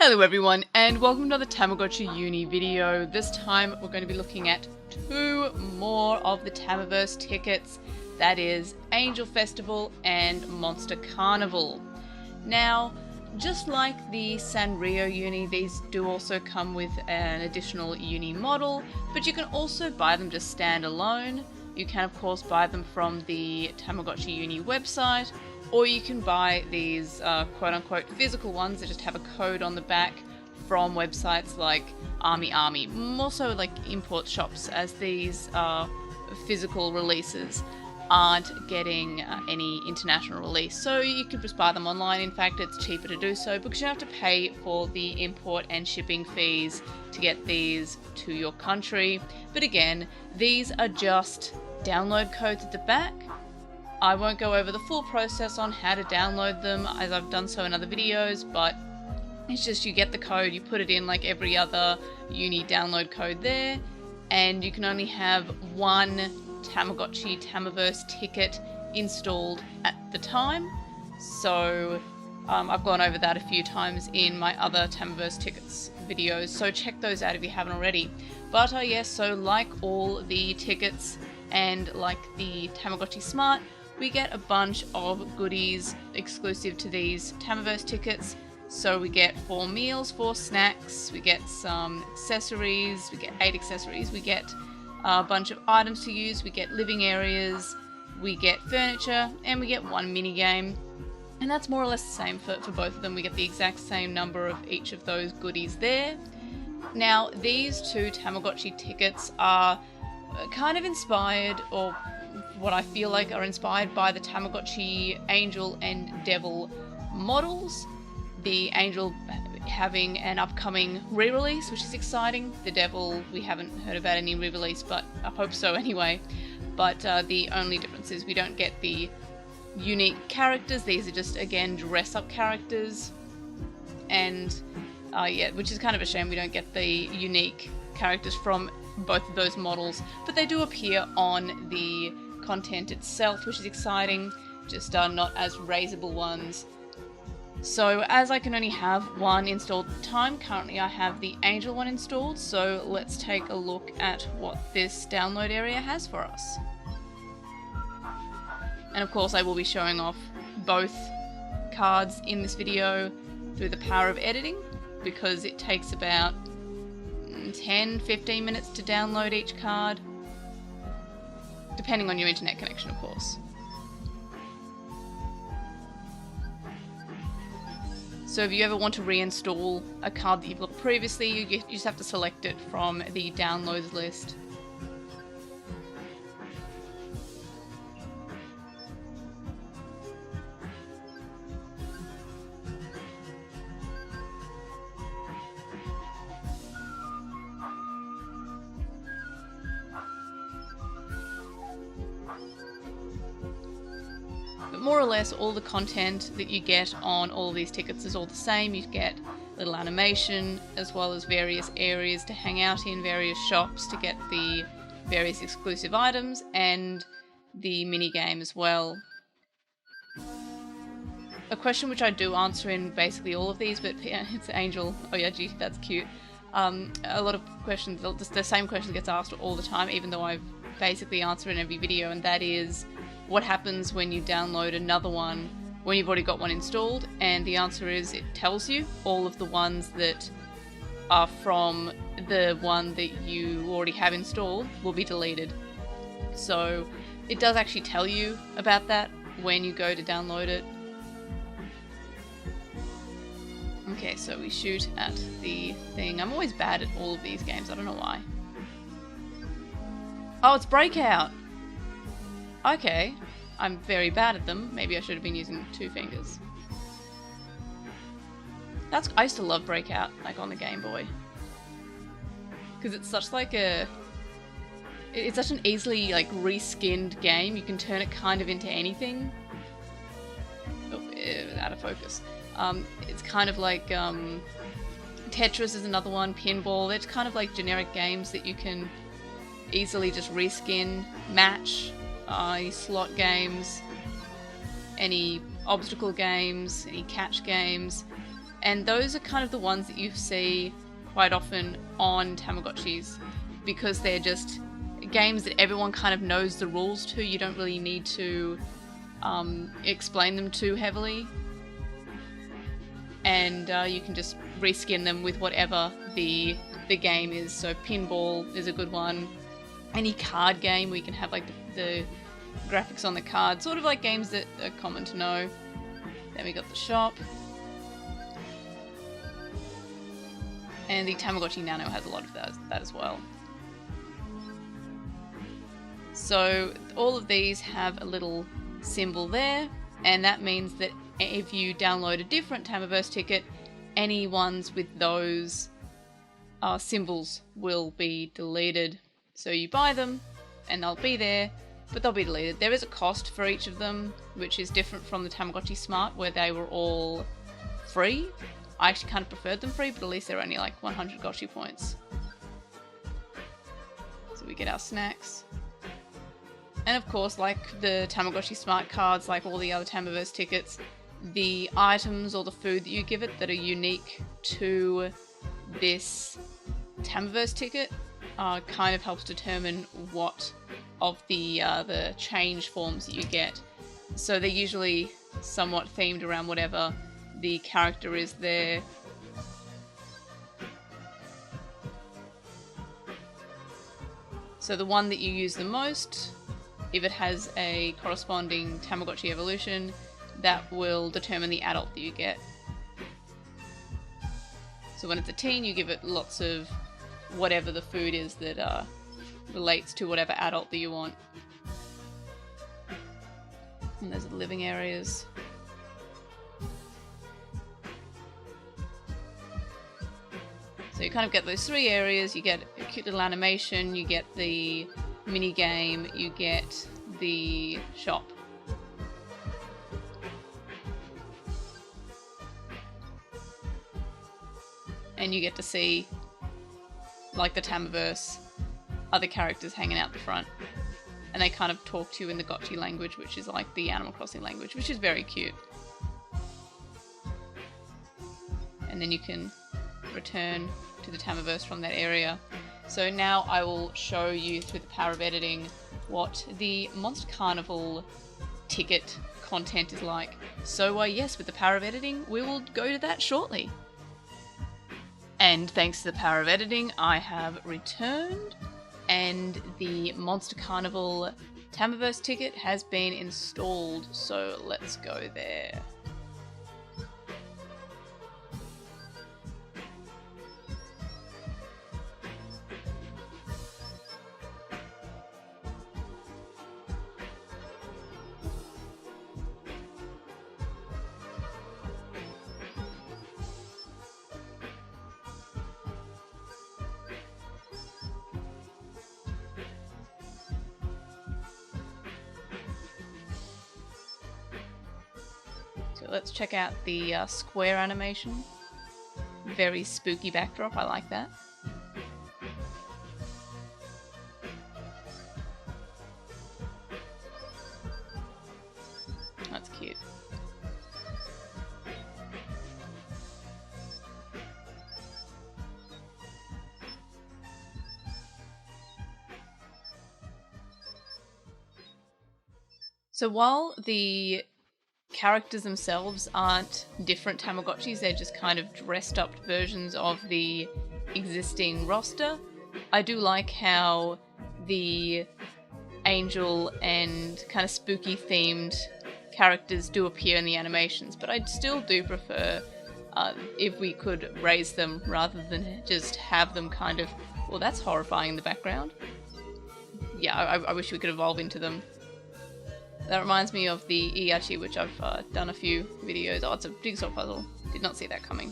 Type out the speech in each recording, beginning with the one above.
Hello everyone, and welcome to another Tamagotchi Uni video. This time we're going to be looking at two more of the TamaVerse tickets, that is Angel Festival and Monster Carnival. Now, just like the Sanrio Uni, these do also come with an additional Uni model, but you can also buy them just standalone. You can of course buy them from the Tamagotchi Uni website, or you can buy these quote-unquote physical ones that just have a code on the back from websites like Army, also like import shops, as these physical releases aren't getting any international release. So you could just buy them online. In fact, it's cheaper to do so because you don't have to pay for the import and shipping fees to get these to your country. But again, these are just download codes at the back. I won't go over the full process on how to download them, as I've done so in other videos, but it's just you get the code, you put it in like every other Uni download code there, and you can only have one Tamagotchi TamaVerse ticket installed at the time. So I've gone over that a few times in my other TamaVerse tickets videos, so check those out if you haven't already. But yes, so like all the tickets and like the Tamagotchi Smart, we get a bunch of goodies exclusive to these TamaVerse tickets. So we get 4 meals, 4 snacks, we get some accessories, we get 8 accessories, we get a bunch of items to use, we get living areas, we get furniture, and we get 1 mini game. And that's more or less the same for both of them. We get the exact same number of each of those goodies there. Now, these two Tamagotchi tickets are kind of inspired, or what I feel like are inspired by the Tamagotchi Angel and Devil models. The Angel having an upcoming re-release, which is exciting. The Devil, we haven't heard about any re-release, but I hope so anyway. But the only difference is we don't get the unique characters. These are just, again, dress-up characters. And yeah, which is kind of a shame we don't get the unique characters from both of those models, but they do appear on the content itself, which is exciting, just not as raisable ones. So as I can only have one installed at a time, currently I have the Angel one installed, so let's take a look at what this download area has for us. And of course I will be showing off both cards in this video through the power of editing, because it takes about 10-15 minutes to download each card, depending on your internet connection, of course. So if you ever want to reinstall a card that you've got previously, you just have to select it from the downloads list. But more or less all the content that you get on all of these tickets is all the same. You get little animation, as well as various areas to hang out in, various shops to get the various exclusive items, and the mini game as well. A question which I do answer in basically all of these, but it's Angel. Oh yeah, gee, that's cute. A lot of questions, the same question gets asked all the time, even though I've basically answered in every video, and that is, what happens when you download another one when you've already got one installed? And the answer is, it tells you all of the ones that are from the one that you already have installed will be deleted. So it does actually tell you about that when you go to download it. Okay, so we shoot at the thing. I'm always bad at all of these games, I don't know why. Oh, it's Breakout! Okay, I'm very bad at them. Maybe I should have been using 2 fingers. I used to love Breakout, like on the Game Boy, because it's such like it's such an easily like reskinned game. You can turn it kind of into anything. Oh, out of focus. It's kind of like Tetris is another one. Pinball. It's kind of like generic games that you can easily just reskin, match. Any slot games, any obstacle games, any catch games. And those are kind of the ones that you see quite often on Tamagotchis, because they're just games that everyone kind of knows the rules to. You don't really need to explain them too heavily. And you can just reskin them with whatever the game is. So pinball is a good one. Any card game where you can have like the graphics on the card, sort of like games that are common to know. Then we got the shop. And the Tamagotchi Nano has a lot of that as well. So all of these have a little symbol there, and that means that if you download a different TamaVerse ticket, any ones with those symbols will be deleted. So you buy them and they'll be there, but they'll be deleted. There is a cost for each of them, which is different from the Tamagotchi Smart, where they were all free. I actually kind of preferred them free, but at least they're only like 100 Gotchi points. So we get our snacks. And of course, like the Tamagotchi Smart cards, like all the other TamaVerse tickets, the items or the food that you give it that are unique to this TamaVerse ticket kind of helps determine what of the change forms that you get. So they're usually somewhat themed around whatever the character is there. So the one that you use the most, if it has a corresponding Tamagotchi evolution, that will determine the adult that you get. So when it's a teen, you give it lots of whatever the food is that relates to whatever adult that you want. And those are the living areas. So you kind of get those three areas. You get a cute little animation, you get the mini game, you get the shop. And you get to see, like the TamaVerse, other characters hanging out the front. And they kind of talk to you in the Gotchi language, which is like the Animal Crossing language, which is very cute. And then you can return to the TamaVerse from that area. So now I will show you through the power of editing what the Monster Carnival ticket content is like. So yes, with the power of editing, we will go to that shortly. And thanks to the power of editing, I have returned, and the Monster Carnival TamaVerse ticket has been installed, so let's go there. So let's check out the square animation. Very spooky backdrop, I like that. That's cute. So while the characters themselves aren't different Tamagotchis, they're just kind of dressed up versions of the existing roster, I do like how the angel and kind of spooky themed characters do appear in the animations, but I still do prefer if we could raise them rather than just have them kind of, well, that's horrifying in the background. Yeah, I wish we could evolve into them. That reminds me of the Iachi, which I've done a few videos. Oh, it's a jigsaw puzzle. Did not see that coming.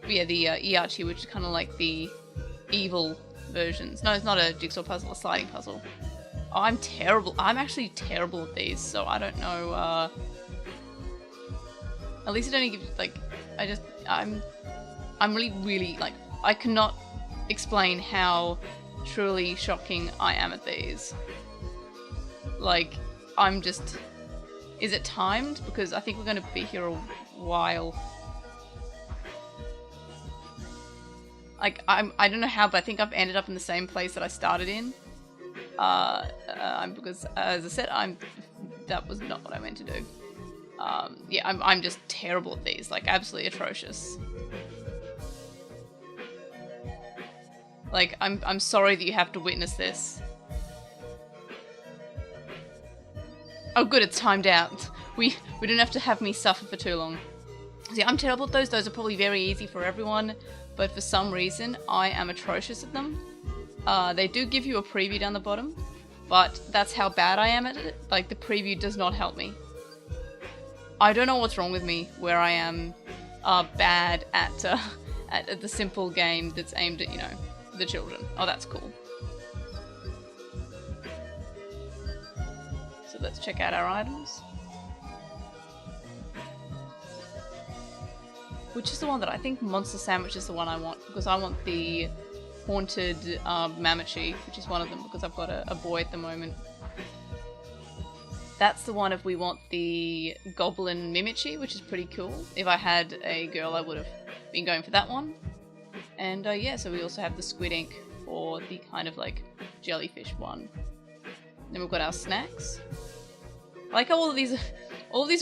But yeah, the Iachi, which is kind of like the evil versions. No, it's not a jigsaw puzzle, a sliding puzzle. Oh, I'm terrible. I'm actually terrible at these, so I don't know. At least it only gives, like, I'm really, like, I cannot explain how truly shocking I am at these. Like, I'm just... Is it timed? Because I think we're going to be here a while. Like, I don't know how, but I think I've ended up in the same place that I started in. Because, as I said, that was not what I meant to do. Yeah, I'm just terrible at these, like, absolutely atrocious. Like, I'm sorry that you have to witness this. Oh good, it's timed out. We don't have to have me suffer for too long. See, I'm terrible at those. Those are probably very easy for everyone, but for some reason, I am atrocious at them. They do give you a preview down the bottom, but that's how bad I am at it. Like, the preview does not help me. I don't know what's wrong with me, where I am bad at the simple game that's aimed at, you know, the children. Oh, that's cool. So let's check out our items. Which is the one that I think Monster Sandwich is the one I want, because I want the Haunted Mamachi, which is one of them, because I've got a boy at the moment. That's the one if we want the Goblin Mimichi, which is pretty cool. If I had a girl, I would have been going for that one. And yeah, so we also have the Squid Ink for the kind of like jellyfish one. Then we've got our snacks. I like how all of these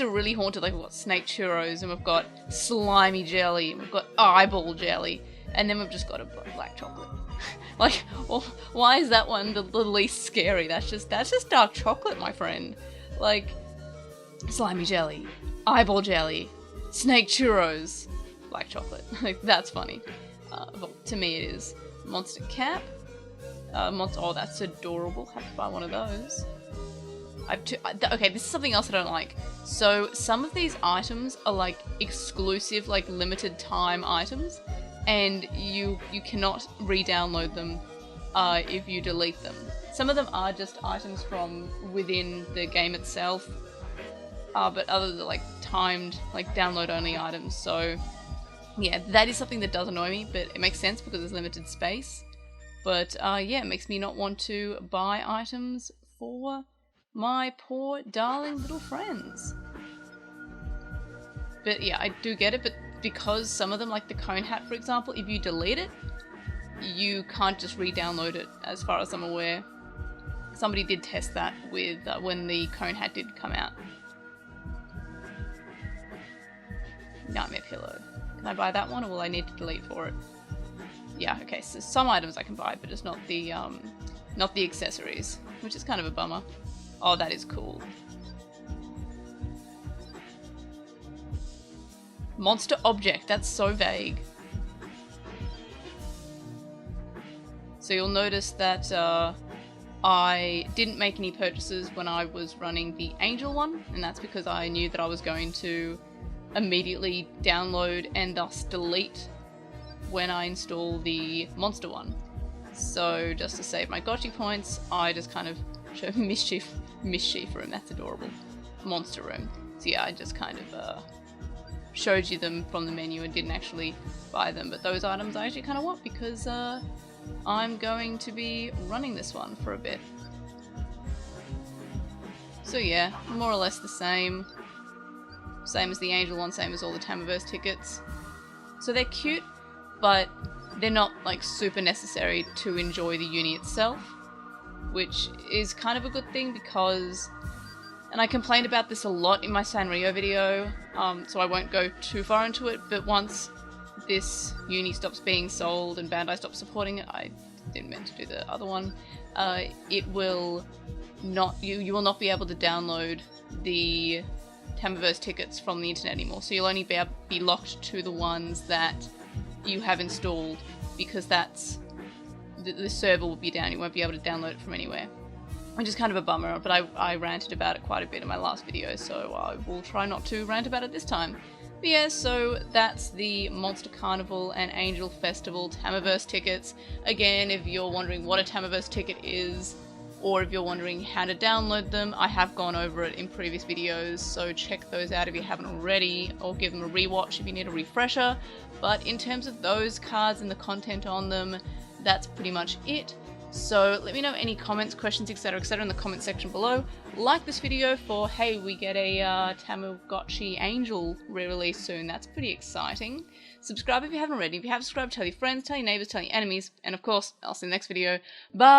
are really haunted. Like, we've got snake churros, and we've got slimy jelly, and we've got eyeball jelly, and then we've just got a black chocolate. Like, well, why is that one the least scary? That's just dark chocolate, my friend. Like, slimy jelly, eyeball jelly, snake churros, black chocolate. Like, that's funny. Well, to me it is. Monster cap. Oh, that's adorable. Have to buy one of those. Okay, this is something else I don't like. So some of these items are like exclusive, like limited time items, and you cannot re-download them if you delete them. Some of them are just items from within the game itself, but others are like timed, like download only items. So yeah, that is something that does annoy me, but it makes sense because there's limited space. But yeah, it makes me not want to buy items for my poor darling little friends. But yeah, I do get it, but because some of them, like the cone hat for example, if you delete it, you can't just re-download it, as far as I'm aware. Somebody did test that with when the cone hat did come out. Nightmare pillow. Can I buy that one, or will I need to delete for it? Yeah, okay, so some items I can buy, but it's not the accessories, which is kind of a bummer. Oh, that is cool. Monster object, that's so vague. So you'll notice that I didn't make any purchases when I was running the Angel one, and that's because I knew that I was going to immediately download and thus delete when I install the Monster one. So just to save my gotchi points, I just kind of show Mischief Room, that's adorable. Monster Room. So yeah, I just kind of showed you them from the menu and didn't actually buy them, but those items I actually kind of want because I'm going to be running this one for a bit. So yeah, more or less the same. Same as the Angel one, same as all the TamaVerse tickets. So they're cute, but they're not like super necessary to enjoy the uni itself, which is kind of a good thing because, and I complained about this a lot in my Sanrio video, so I won't go too far into it, but once this uni stops being sold and Bandai stops supporting it, I didn't mean to do the other one, it will not, you will not be able to download the TamaVerse tickets from the internet anymore, so you'll only be locked to the ones that you have installed, because that's the server will be down, you won't be able to download it from anywhere, which is kind of a bummer, but I ranted about it quite a bit in my last video, so I will try not to rant about it this time. But yeah, so that's the Monster Carnival and Angel Festival TamaVerse tickets. Again, if you're wondering what a TamaVerse ticket is, or if you're wondering how to download them, I have gone over it in previous videos, so check those out if you haven't already, or give them a rewatch if you need a refresher. But in terms of those cards and the content on them, that's pretty much it. So let me know any comments, questions, etc., in the comment section below. Like this video for, hey, we get a Tamagotchi Angel re-release soon. That's pretty exciting. Subscribe if you haven't already. If you have subscribed, tell your friends, tell your neighbors, tell your enemies, and of course, I'll see you in the next video. Bye!